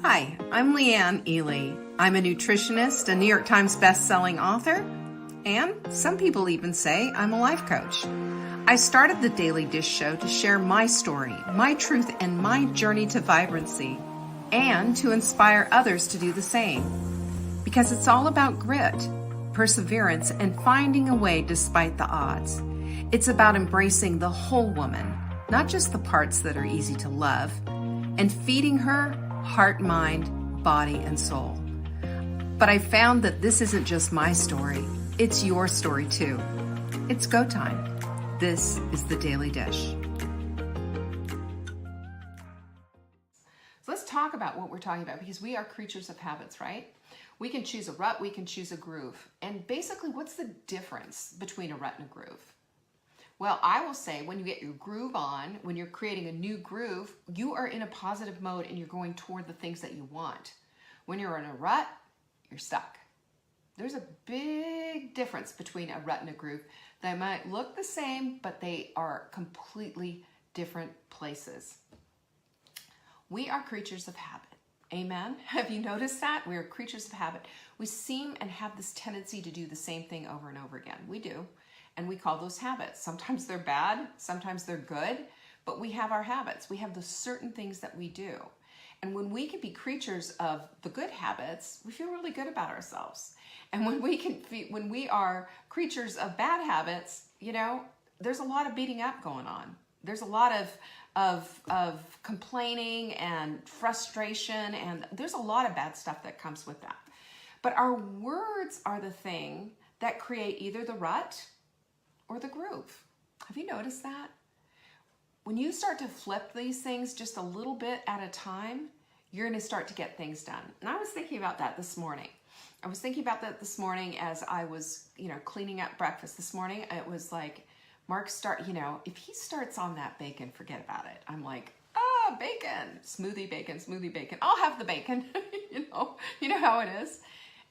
Hi, I'm Leanne Ely. I'm a nutritionist, a New York Times best-selling author, and some people even say I'm a life coach. I started the Daily Dish Show to share my story, my truth, and my journey to vibrancy, and to inspire others to do the same. Because it's all about grit, perseverance, and finding a way despite the odds. It's about embracing the whole woman, not just the parts that are easy to love, and feeding her heart, mind, body, and soul. But I found that this isn't just my story, it's your story too. It's go time. This is the Daily Dish. So let's talk about what we're talking about, because we are creatures of habits, right? We can choose a rut, we can choose a groove. And basically, what's the difference between a rut and a groove? Well, I will say when you get your groove on, when you're creating a new groove, you are in a positive mode and you're going toward the things that you want. When you're in a rut, you're stuck. There's a big difference between a rut and a groove. They might look the same, but they are completely different places. We are creatures of habit. Amen? Have you noticed that? We are creatures of habit. We seem and have this tendency to do the same thing over and over again. We do. And we call those habits. Sometimes they're bad, sometimes they're good, but we have our habits. We have the certain things that we do. And when we can be creatures of the good habits, we feel really good about ourselves. And when we are creatures of bad habits, there's a lot of beating up going on. There's a lot of complaining and frustration, and there's a lot of bad stuff that comes with that. But our words are the thing that create either the rut or the groove. Have you noticed that? When you start to flip these things just a little bit at a time, you're going to start to get things done. And I was thinking about that this morning. As I was, cleaning up breakfast this morning. It was like, if he starts on that bacon, forget about it. I'm like, bacon, smoothie bacon. I'll have the bacon. You know how it is.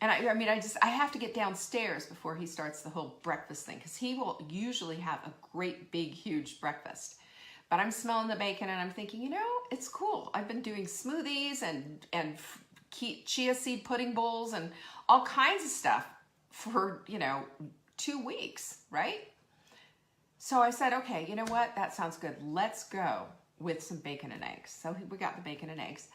And I have to get downstairs before he starts the whole breakfast thing, because he will usually have a great, big, huge breakfast. But I'm smelling the bacon and I'm thinking, it's cool. I've been doing smoothies and chia seed pudding bowls and all kinds of stuff for, 2 weeks, right? So I said, okay, you know what? That sounds good. Let's go with some bacon and eggs. So we got the bacon and eggs.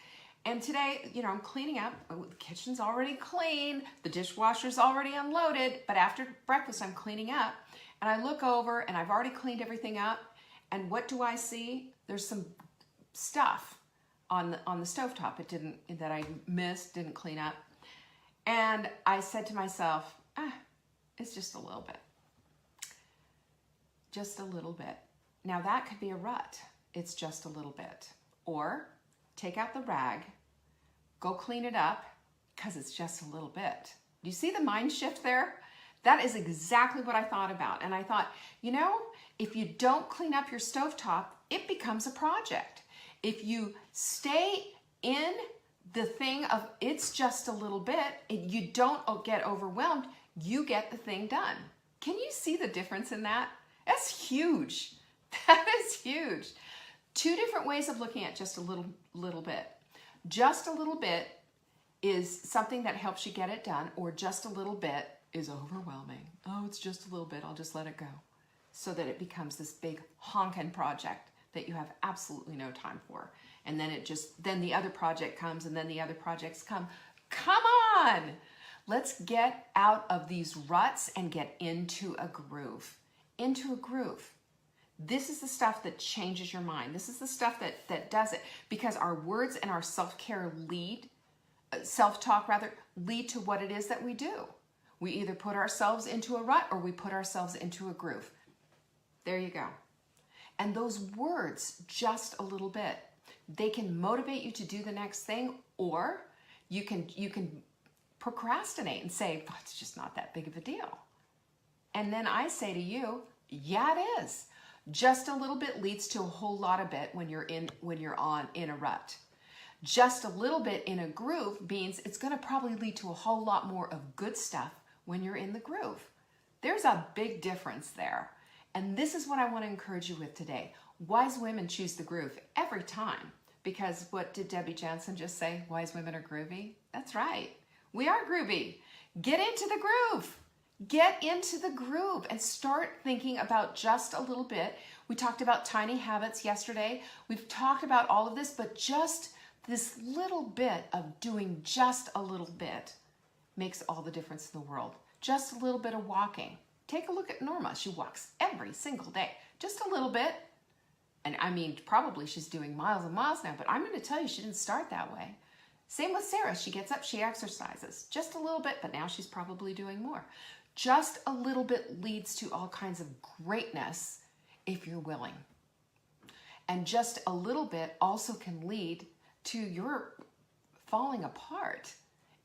And today, I'm cleaning up. The kitchen's already clean. The dishwasher's already unloaded. But after breakfast, I'm cleaning up. And I look over, and I've already cleaned everything up. And what do I see? There's some stuff on the stovetop that I missed, didn't clean up. And I said to myself, it's just a little bit. Just a little bit. Now that could be a rut. It's just a little bit. Or take out the rag, go clean it up, because it's just a little bit. Do you see the mind shift there? That is exactly what I thought about. And I thought, if you don't clean up your stovetop, it becomes a project. If you stay in the thing of it's just a little bit, and you don't get overwhelmed, you get the thing done. Can you see the difference in that? That's huge. That is huge. 2 different ways of looking at just a little bit. Just a little bit is something that helps you get it done, or just a little bit is overwhelming. Oh, it's just a little bit, I'll just let it go. So that it becomes this big honkin' project that you have absolutely no time for. And then then the other project comes, and then the other projects come. Come on! Let's get out of these ruts and get into a groove. Into a groove. This is the stuff that changes your mind. This is the stuff that does it, because our words and our self-care self-talk lead to what it is that we do. We either put ourselves into a rut or we put ourselves into a groove. There you go. And those words, just a little bit, they can motivate you to do the next thing, or you can procrastinate and say, it's just not that big of a deal. And then I say to you, yeah, it is. Just a little bit leads to a whole lot of bit when you're in a rut. Just a little bit in a groove means it's going to probably lead to a whole lot more of good stuff when you're in the groove. There's a big difference there. And this is what I want to encourage you with today. Wise women choose the groove every time, Because what did Debbie Jansen just say? Wise women are groovy. That's right. We are groovy. Get into the groove. Get into the groove and start thinking about just a little bit. We talked about tiny habits yesterday. We've talked about all of this, but just this little bit of doing just a little bit makes all the difference in the world. Just a little bit of walking. Take a look at Norma. She walks every single day. Just a little bit. And I mean, probably she's doing miles and miles now, but I'm going to tell you, she didn't start that way. Same with Sarah. She gets up, she exercises. Just a little bit, but now she's probably doing more. Just a little bit leads to all kinds of greatness if you're willing. And just a little bit also can lead to your falling apart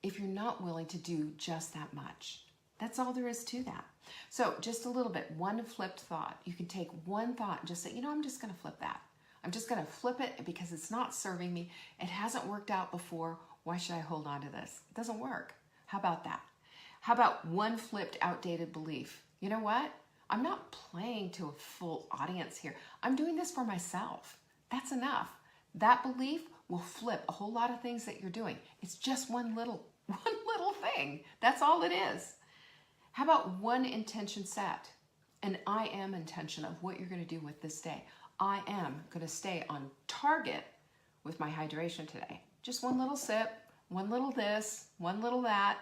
if you're not willing to do just that much. That's all there is to that. So just a little bit, one flipped thought. You can take one thought and just say, you know, I'm just going to flip that. I'm just going to flip it because it's not serving me. It hasn't worked out before. Why should I hold on to this? It doesn't work. How about that? How about one flipped, outdated belief? You know what? I'm not playing to a full audience here. I'm doing this for myself. That's enough. That belief will flip a whole lot of things that you're doing. It's just one little thing. That's all it is. How about one intention set? An I am intention of what you're going to do with this day. I am going to stay on target with my hydration today. Just one little sip, one little this, one little that.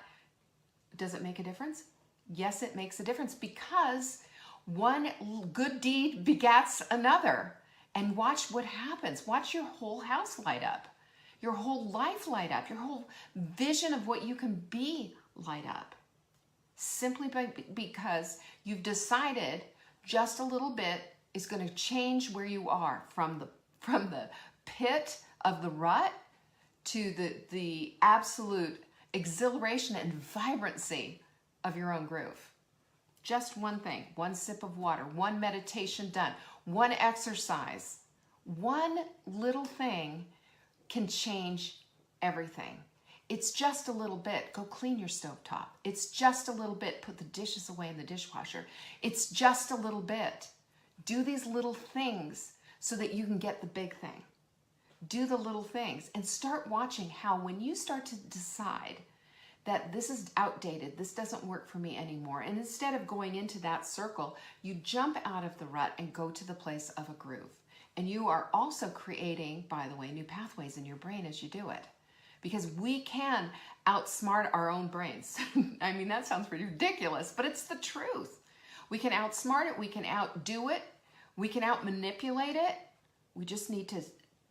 Does it make a difference? Yes, it makes a difference because one good deed begats another. And watch what happens. Watch your whole house light up, your whole life light up, your whole vision of what you can be light up. Simply because you've decided just a little bit is going to change where you are from the pit of the rut to the absolute exhilaration and vibrancy of your own groove. Just one thing, one sip of water, one meditation done, one exercise, one little thing can change everything. It's just a little bit. Go clean your stovetop. It's just a little bit. Put the dishes away in the dishwasher. It's just a little bit. Do these little things so that you can get the big thing. Do the little things and start watching how when you start to decide that this is outdated, this doesn't work for me anymore, and instead of going into that circle, you jump out of the rut and go to the place of a groove. And you are also creating, by the way, new pathways in your brain as you do it. Because we can outsmart our own brains. I mean, that sounds pretty ridiculous, but it's the truth. We can outsmart it, we can outdo it, we can outmanipulate it. We just need to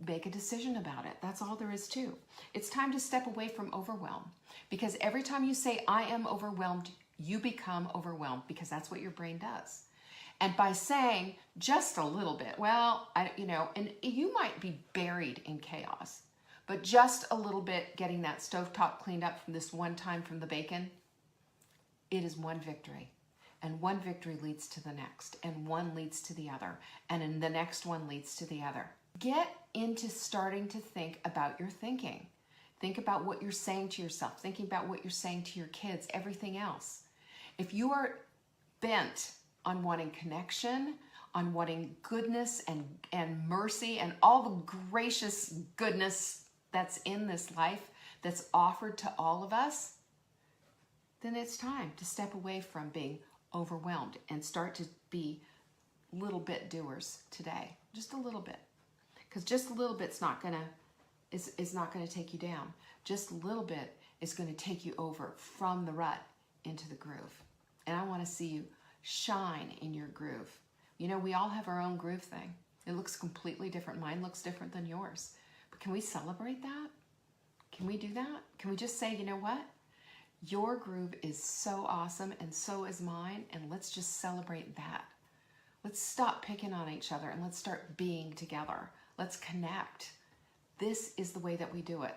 make a decision about it. That's all there is to. It's time to step away from overwhelm. Because every time you say, I am overwhelmed, you become overwhelmed because that's what your brain does. And by saying just a little bit, well, and you might be buried in chaos, but just a little bit getting that stovetop cleaned up from this one time from the bacon, it is one victory. And one victory leads to the next, and one leads to the other, and then the next one leads to the other. Get into starting to think about your thinking. Think about what you're saying to yourself, thinking about what you're saying to your kids, everything else. If you are bent on wanting connection, on wanting goodness and mercy and all the gracious goodness that's in this life that's offered to all of us, then it's time to step away from being overwhelmed and start to be little bit doers today. Just a little bit. Because just a little bit's not gonna is not gonna take you down. Just a little bit is gonna take you over from the rut into the groove. And I want to see you shine in your groove. You know, we all have our own groove thing. It looks completely different. Mine looks different than yours. But can we celebrate that? Can we do that? Can we just say, you know what? Your groove is so awesome and so is mine, and let's just celebrate that. Let's stop picking on each other and let's start being together. Let's connect. This is the way that we do it.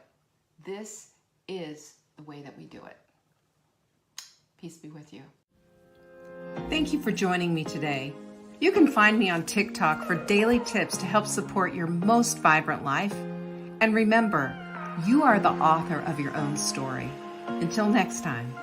This is the way that we do it. Peace be with you. Thank you for joining me today. You can find me on TikTok for daily tips to help support your most vibrant life. And remember, you are the author of your own story. Until next time.